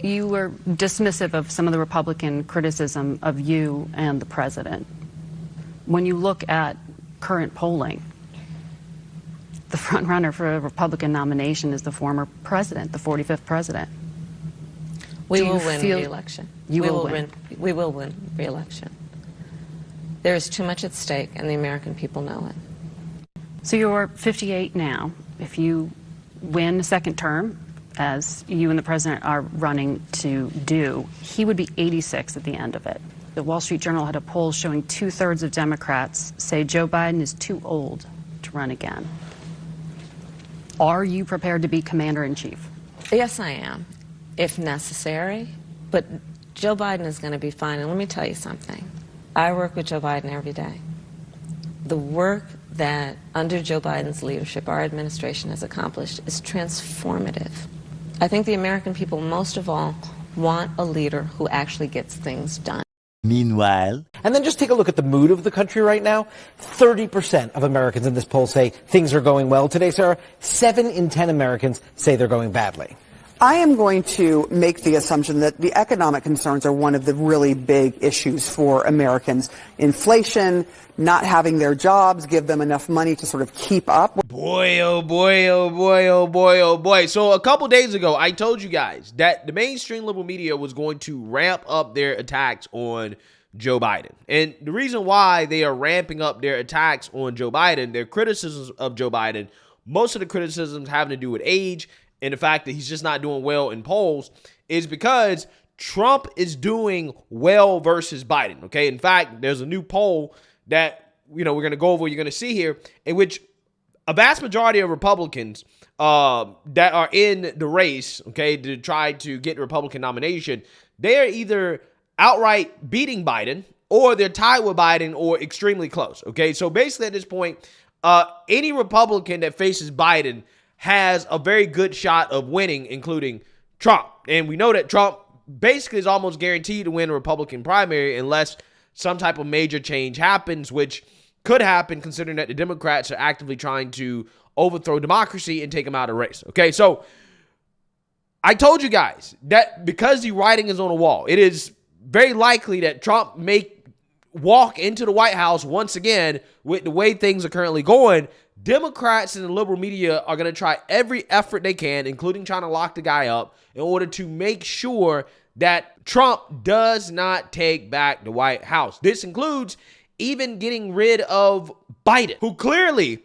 You were dismissive of some of the Republican criticism of you and the president. When you look at current polling, the front runner for a Republican nomination is the former president, the 45th president. We will win re-election. We will win re-election. There is too much at stake, and the American people know it. So you're 58 now. If you win a second term, as you and the president are running to do, he would be 86 at the end of it. The Wall Street Journal had a poll showing 2/3 of Democrats say Joe Biden is too old to run again. Are you prepared to be commander-in-chief? Yes, I am, if necessary. But Joe Biden is going to be fine. And let me tell you something. I work with Joe Biden every day. The work that, under Joe Biden's leadership, our administration has accomplished is transformative. I think the American people, most of all, want a leader who actually gets things done. Meanwhile. And then just take a look at the mood of the country right now. 30% of Americans in this poll say things are going well today, Sarah. 7 in 10 Americans say they're going badly. I am going to make the assumption that the economic concerns are one of the really big issues for Americans. Inflation, not having their jobs, give them enough money to sort of keep up. Boy, oh boy, oh boy, oh boy, oh boy. So a couple days ago, I told you guys that the mainstream liberal media was going to ramp up their attacks on Joe Biden. And the reason why they are ramping up their attacks on Joe Biden, their criticisms of Joe Biden, most of the criticisms having to do with age and the fact that he's just not doing well in polls, is because Trump is doing well versus Biden, okay? In fact, there's a new poll that, we're going to go over, you're going to see here, in which a vast majority of Republicans that are in the race, okay, to try to get the Republican nomination, they are either outright beating Biden, or they're tied with Biden, or extremely close, okay? So basically at this point, any Republican that faces Biden has a very good shot of winning, including Trump. And we know that Trump basically is almost guaranteed to win a Republican primary unless some type of major change happens, which could happen considering that the Democrats are actively trying to overthrow democracy and take him out of the race. Okay, so I told you guys that because the writing is on the wall, it is very likely that Trump may walk into the White House once again with the way things are currently going. Democrats and the liberal media are going to try every effort they can, including trying to lock the guy up, in order to make sure that Trump does not take back the White House. This includes even getting rid of Biden, who clearly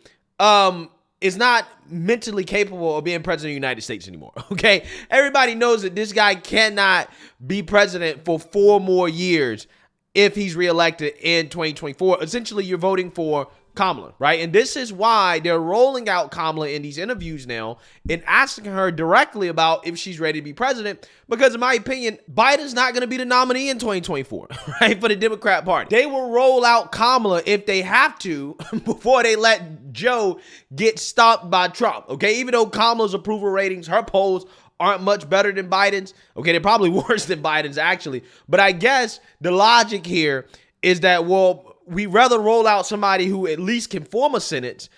is not mentally capable of being president of the United States anymore, okay? Everybody knows that this guy cannot be president for 4 more years if he's reelected in 2024. Essentially, you're voting for Kamala, right? And this is why they're rolling out Kamala in these interviews now and asking her directly about if she's ready to be president, because in my opinion, Biden's not going to be the nominee in 2024, right, for the Democrat Party. They will roll out Kamala if they have to before they let Joe get stopped by Trump, okay? Even though Kamala's approval ratings, her polls aren't much better than Biden's, okay? They're probably worse than Biden's, actually. But I guess the logic here is that, well, we rather roll out somebody who at least can form a Senate,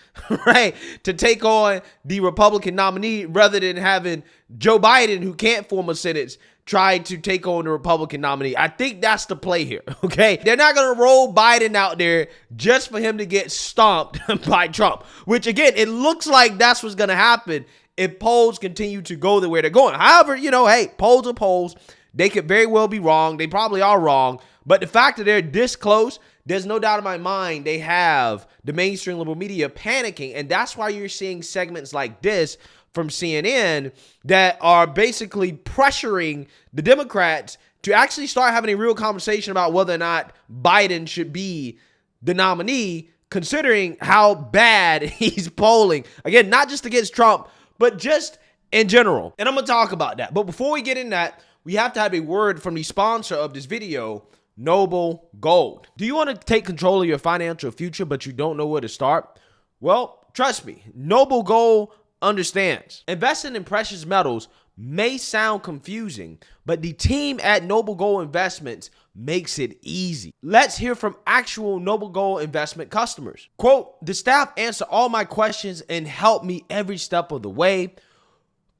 right, to take on the Republican nominee rather than having Joe Biden, who can't form a Senate, try to take on the Republican nominee. I think that's the play here, okay? They're not going to roll Biden out there just for him to get stomped by Trump, which, again, it looks like that's what's going to happen if polls continue to go the way they're going. However, hey, polls are polls. They could very well be wrong. They probably are wrong. But the fact that they're this close, there's no doubt in my mind they have the mainstream liberal media panicking. And that's why you're seeing segments like this from CNN that are basically pressuring the Democrats to actually start having a real conversation about whether or not Biden should be the nominee, considering how bad he's polling. Again, not just against Trump, but just in general. And I'm going to talk about that. But before we get in that, we have to have a word from the sponsor of this video, Noble Gold. Do you want to take control of your financial future, but you don't know where to start? Well, trust me, Noble Gold understands. Investing in precious metals may sound confusing, but the team at Noble Gold Investments makes it easy. Let's hear from actual Noble Gold investment customers. Quote, the staff answer all my questions and help me every step of the way.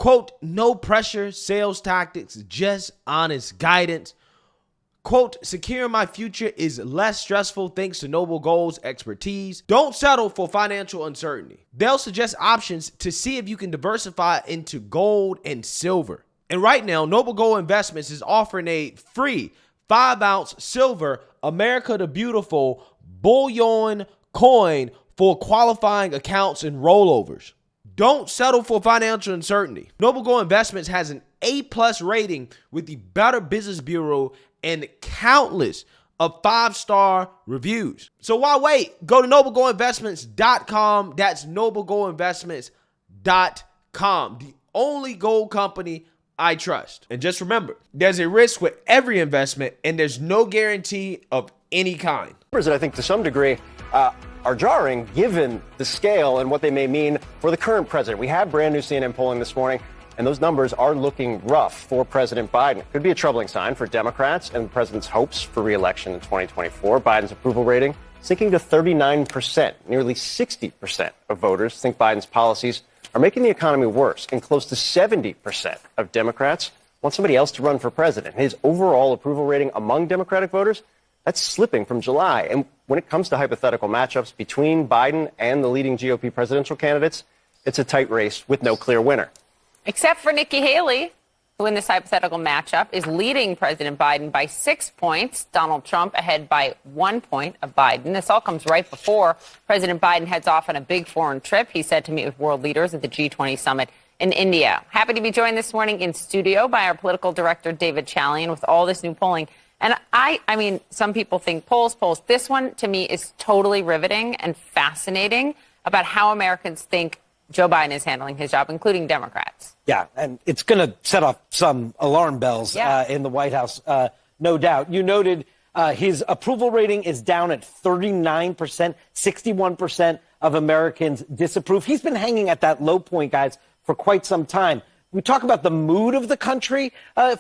Quote, no pressure, sales tactics, just honest guidance. Quote, securing my future is less stressful thanks to Noble Gold's expertise. Don't settle for financial uncertainty. They'll suggest options to see if you can diversify into gold and silver. And right now, Noble Gold Investments is offering a free 5-ounce silver America the Beautiful bullion coin for qualifying accounts and rollovers. Don't settle for financial uncertainty. Noble Gold Investments has an A+ rating with the Better Business Bureau and countless of 5-star reviews. So why wait? Go to noblegoldinvestments.com. That's noblegoldinvestments.com. The only gold company I trust. And just remember, there's a risk with every investment and there's no guarantee of any kind. Numbers that I think to some degree are jarring given the scale and what they may mean for the current president. We have brand new CNN polling this morning, and those numbers are looking rough for President Biden. It could be a troubling sign for Democrats and the president's hopes for re-election in 2024. Biden's approval rating sinking to 39%. Nearly 60% of voters think Biden's policies are making the economy worse, and close to 70% of Democrats want somebody else to run for president. His overall approval rating among Democratic voters, that's slipping from July. And when it comes to hypothetical matchups between Biden and the leading GOP presidential candidates, it's a tight race with no clear winner. Except for Nikki Haley, who in this hypothetical matchup is leading President Biden by 6 points. Donald Trump ahead by 1 point of Biden. This all comes right before President Biden heads off on a big foreign trip. He said to meet with world leaders at the G20 summit in India. Happy to be joined this morning in studio by our political director, David Chalian, with all this new polling. And I mean, some people think polls. This one, to me, is totally riveting and fascinating about how Americans think Joe Biden is handling his job, including Democrats. Yeah, and it's going to set off some alarm bells in the White House, no doubt. You noted his approval rating is down at 39%, 61% of Americans disapprove. He's been hanging at that low point, guys, for quite some time. We talk about the mood of the country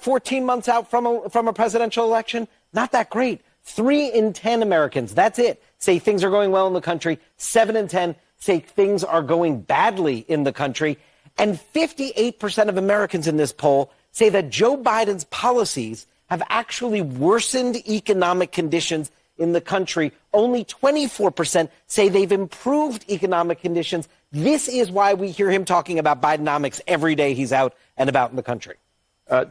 14 months out from a presidential election. Not that great. 3 in 10 Americans, that's it, say things are going well in the country. 7 in 10 say things are going badly in the country. And 58% of Americans in this poll say that Joe Biden's policies have actually worsened economic conditions in the country. Only 24% say they've improved economic conditions. This is why we hear him talking about Bidenomics every day he's out and about in the country.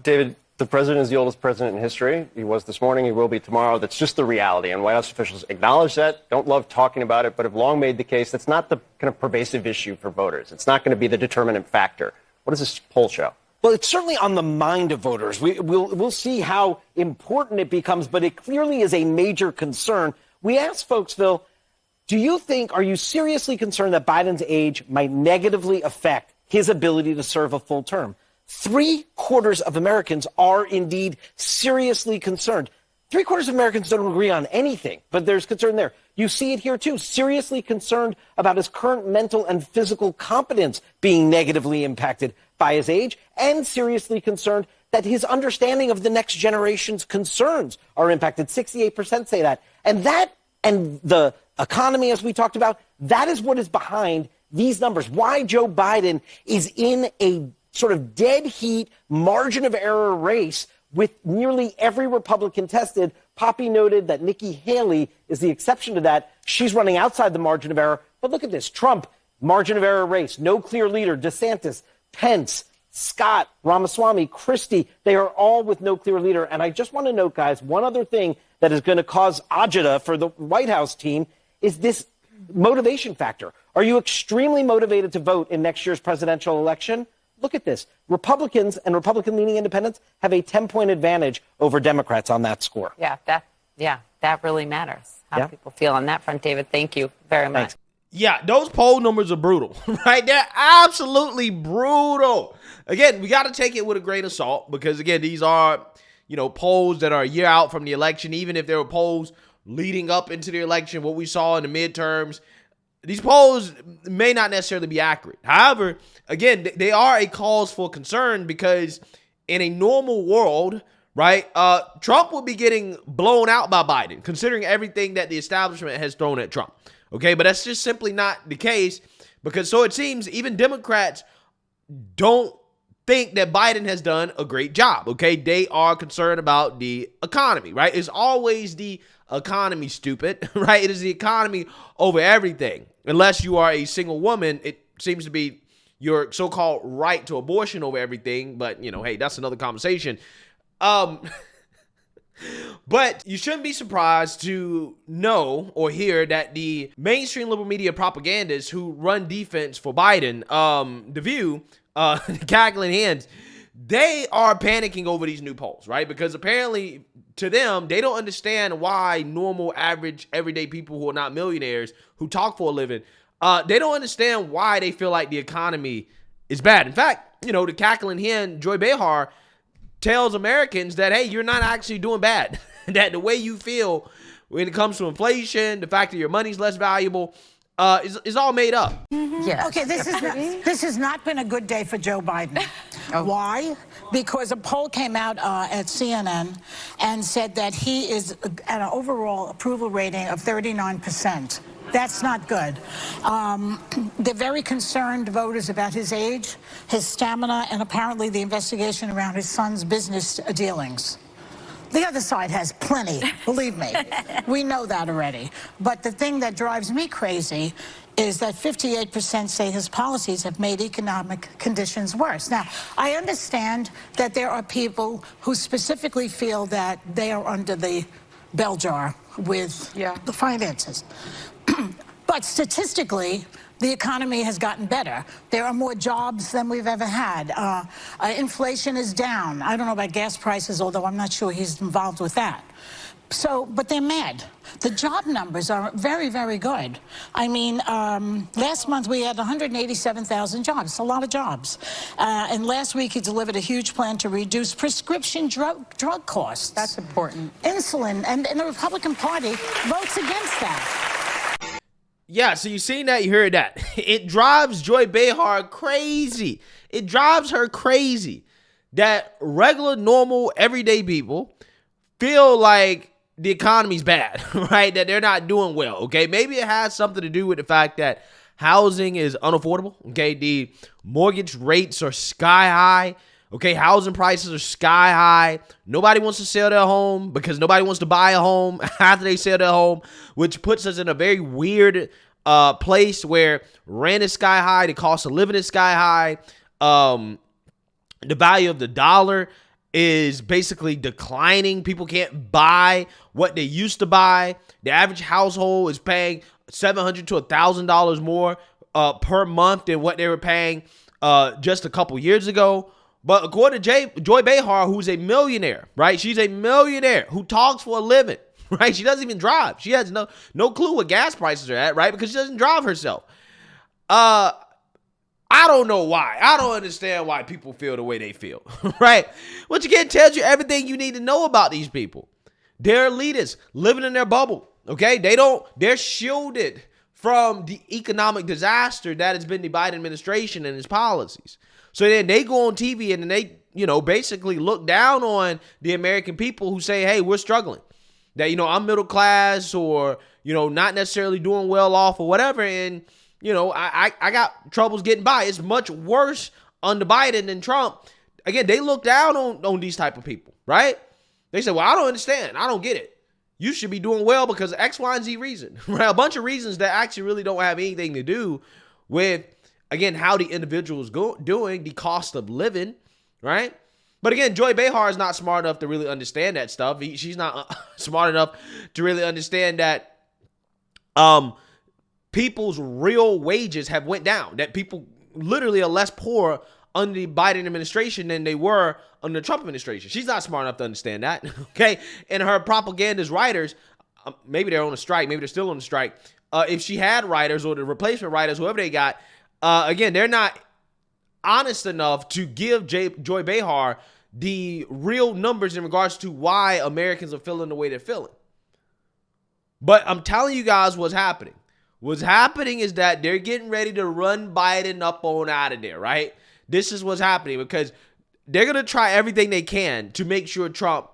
David, the president is the oldest president in history. He was this morning. He will be tomorrow. That's just the reality. And White House officials acknowledge that, don't love talking about it, but have long made the case that's not the kind of pervasive issue for voters. It's not going to be the determinant factor. What does this poll show? Well, it's certainly on the mind of voters. We'll see how important it becomes, but it clearly is a major concern. We asked folks, Phil, are you seriously concerned that Biden's age might negatively affect his ability to serve a full term? 3/4 of Americans are indeed seriously concerned. 3/4 of Americans don't agree on anything, but there's concern there. You see it here, too. Seriously concerned about his current mental and physical competence being negatively impacted by his age, and seriously concerned that his understanding of the next generation's concerns are impacted. 68% say that. And the economy, as we talked about, that is what is behind these numbers. Why Joe Biden is in a sort of dead heat margin of error race with nearly every Republican tested. Poppy noted that Nikki Haley is the exception to that. She's running outside the margin of error. But look at this. Trump, margin of error race. No clear leader. DeSantis, Pence, Scott, Ramaswamy, Christie. They are all with no clear leader. And I just want to note, guys, one other thing that is going to cause agita for the White House team is this motivation factor. Are you extremely motivated to vote in next year's presidential election? Look at this. Republicans and Republican-leaning independents have a 10-point advantage over Democrats on that score. That really matters. How people feel on that front, David. Thank you very much. Thanks. Yeah, those poll numbers are brutal, right? They're absolutely brutal. Again, we got to take it with a grain of salt because, again, these are, polls that are a year out from the election. Even if there were polls leading up into the election, what we saw in the midterms, these polls may not necessarily be accurate. However, again, they are a cause for concern because in a normal world, right, Trump would be getting blown out by Biden, considering everything that the establishment has thrown at Trump. Okay, but that's just simply not the case because so it seems even Democrats don't think that Biden has done a great job, okay? They are concerned about the economy, right? It's always the economy, stupid, right? It is the economy over everything. Unless you are a single woman, it seems to be your so-called right to abortion over everything. But, hey, that's another conversation. But you shouldn't be surprised to know or hear that the mainstream liberal media propagandists who run defense for Biden, The View, cackling hands, they are panicking over these new polls, right? Because apparently to them, they don't understand why normal, average, everyday people who are not millionaires, who talk for a living, they don't understand why they feel like the economy is bad. In fact, the cackling hen, Joy Behar, tells Americans that, hey, you're not actually doing bad. That the way you feel when it comes to inflation, the fact that your money's less valuable, is all made up. Yes. Okay, this has not been a good day for Joe Biden. Why? Because a poll came out at CNN and said that he is at an overall approval rating of 39%. That's not good. They're very concerned, voters, about his age, his stamina, and apparently the investigation around his son's business dealings. The other side has plenty, believe me. We know that already. But the thing that drives me crazy is that 58% say his policies have made economic conditions worse. Now, I understand that there are people who specifically feel that they are under the bell jar with the finances. But statistically, the economy has gotten better. There are more jobs than we've ever had. Inflation is down. I don't know about gas prices, although I'm not sure he's involved with that. So, but they're mad. The job numbers are very, very good. I mean, last month we had 187,000 jobs, a lot of jobs. And last week he delivered a huge plan to reduce prescription drug costs. That's important. Insulin, and the Republican Party votes against that. Yeah, so you seen that, you heard that. It drives Joy Behar crazy. It drives her crazy that regular, normal, everyday people feel like the economy's bad, right? That they're not doing well, okay? Maybe it has something to do with the fact that housing is unaffordable, okay? The mortgage rates are sky high, okay? Housing prices are sky high. Nobody wants to sell their home because nobody wants to buy a home after they sell their home, which puts us in a very weird place where rent is sky high, the cost of living is sky high, the value of the dollar is basically declining. People can't buy what they used to buy. The average household is paying $700 to $1,000 more per month than what they were paying just a couple years ago. But according to Joy Behar, who's a millionaire, right? She's a millionaire who talks for a living, right? She doesn't even drive. She has no clue what gas prices are at, right? Because she doesn't drive herself. I don't know why. I don't understand why people feel the way they feel, right? Which again tells you everything you need to know about these people. They're elitists living in their bubble, okay? They're shielded from the economic disaster that has been the Biden administration and his policies. So then they go on TV and they, basically look down on the American people who say, hey, we're struggling. That, I'm middle class or, not necessarily doing well off or whatever. And, I got troubles getting by. It's much worse under Biden than Trump. Again, they look down on these type of people, right? They say, well, I don't understand. I don't get it. You should be doing well because of X, Y, and Z reason, right? A bunch of reasons that actually really don't have anything to do with, again, how the individual is doing, the cost of living, right? But again, Joy Behar is not smart enough to really understand that stuff. She's not smart enough to really understand that people's real wages have went down, that people literally are less poor under the Biden administration than they were under the Trump administration. She's not smart enough to understand that, okay? And her propagandist writers, maybe they're on a strike, maybe they're still on a strike. If she had writers or the replacement writers, whoever they got, again, they're not honest enough to give Joy Behar the real numbers in regards to why Americans are feeling the way they're feeling. But I'm telling you guys what's happening. What's happening is that they're getting ready to run Biden up on out of there, right? This is what's happening because they're going to try everything they can to make sure Trump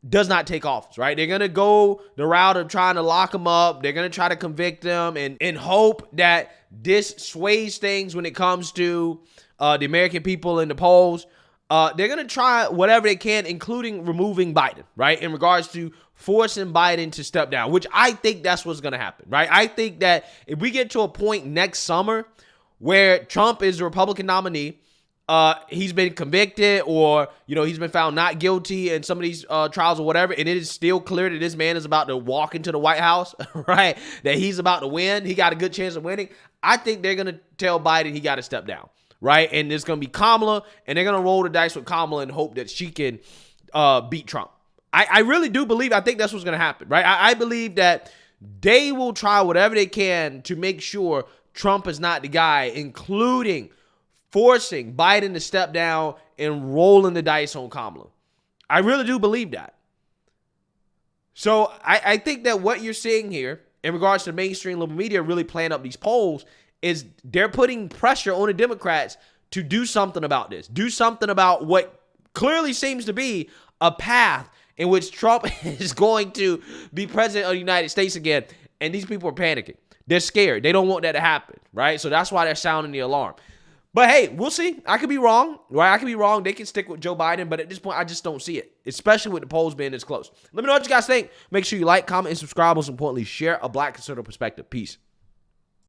does not take office, right? They're going to go the route of trying to lock him up. They're going to try to convict him and hope that this sways things when it comes to the American people in the polls. They're going to try whatever they can, including removing Biden, right, in regards to forcing Biden to step down, which I think that's what's going to happen, right? I think that if we get to a point next summer where Trump is the Republican nominee, he's been convicted or, he's been found not guilty in some of these trials or whatever, and it is still clear that this man is about to walk into the White House, right, that he's about to win, he got a good chance of winning, I think they're going to tell Biden he got to step down. Right, and it's going to be Kamala, and they're going to roll the dice with Kamala and hope that she can beat Trump. I really do believe, I think that's what's going to happen, right? I believe that they will try whatever they can to make sure Trump is not the guy, including forcing Biden to step down and rolling the dice on Kamala. I really do believe that. So I think that what you're seeing here in regards to mainstream liberal media really playing up these polls is they're putting pressure on the Democrats to do something about this. Do something about what clearly seems to be a path in which Trump is going to be president of the United States again. And these people are panicking. They're scared. They don't want that to happen, right? So that's why they're sounding the alarm. But hey, we'll see. I could be wrong, right? I could be wrong. They can stick with Joe Biden, but at this point, I just don't see it, especially with the polls being this close. Let me know what you guys think. Make sure you like, comment, and subscribe. Most importantly, share a Black conservative perspective. Peace.